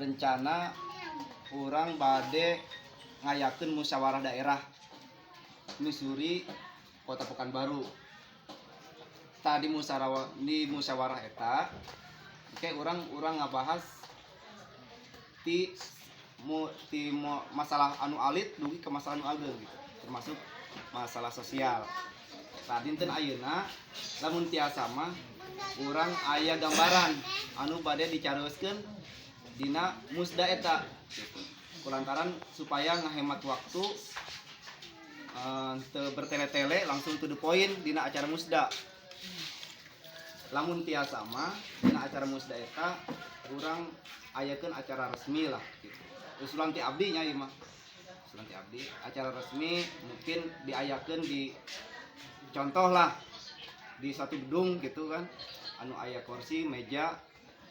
rencana orang bade ngayakeun musyawarah daerah Missouri Kota Pekanbaru. Tadi musyawarah eta oke orang ngabahas ti masalah anu alit dugi ke masalah anu ageng gitu. Termasuk masalah sosial. Tadi teh ayeuna lamun tiasa mah urang aya gambaran anu bade dicaroskeun dina musda eta gitu. Kulantaran supaya ngahemat waktu teu bertele-tele langsung to the point dina acara musda. Lamun tiasa mah dina acara musda eta urang ayakeun acara resmi lah gitu. Usulan ti abdi nya ieu mah. Usulan ti abdi acara resmi mungkin diayakeun di contoh lah di satu gedung gitu kan anu aya kursi meja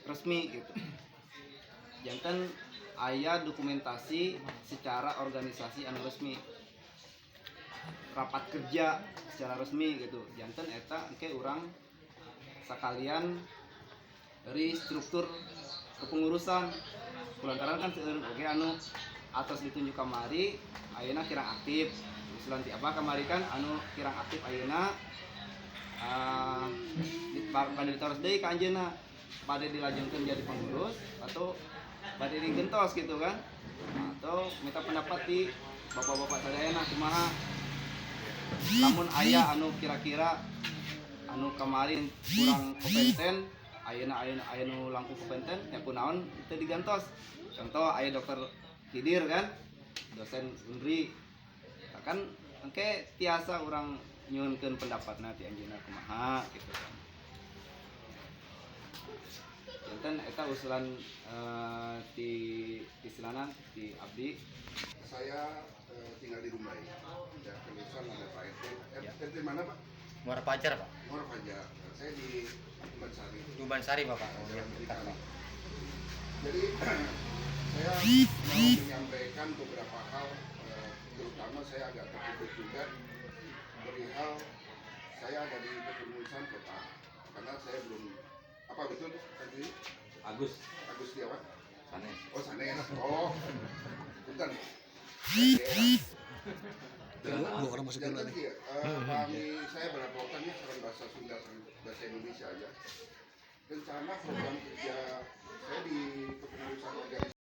resmi gitu. Janten aya dokumentasi secara organisasi anu resmi, rapat kerja secara resmi gitu. Janten eta engke urang sakalian dari struktur kepengurusan kulantaran kan seueureuh oge anu atas ditunjuk kamari ayeuna kirang aktif. Usulan ti apa kamari kan anu kirang aktif ayeuna bade ditaros deui ka anjeunna bade dilajengkeun jadi pengurus atau bade digentos gitu kan, atau minta pendapat di bapak-bapak sadayana kumaha lamun aya anu kira-kira anu kemarin kurang kompeten ayeuna anu langkung kompeten nya kunaon teu digantos. Contoh aya dokter Kidir kan dosen Unri kan engke tiasa urang nyuhunkeun pendapatna ti anjeunna kumaha gitu kan. Janten eta usulan ti istilahna ti abdi. Saya tinggal di Dumai. Ya, kelulusan ada Pak RT. RT mana, Pak? Muara Pajar, Pak. Muara Pajar. Saya di Tubansari. Tubansari, Bapak. Oh, ya, dekat, Pak. Jadi saya mau menyampaikan beberapa hal, terutama saya agak terkejut juga perihal saya ada di kepengurusan kota, karena saya belum apa betul tadi Agus Setiawan. Sanes. Oh Sanes. Oh, bukan. Dua orang masukin Dan lagi. kami saya melaporkan ya sekarang bahasa Sunda bahasa Indonesia aja. Rencana program kerja saya di kepengurusan organisasi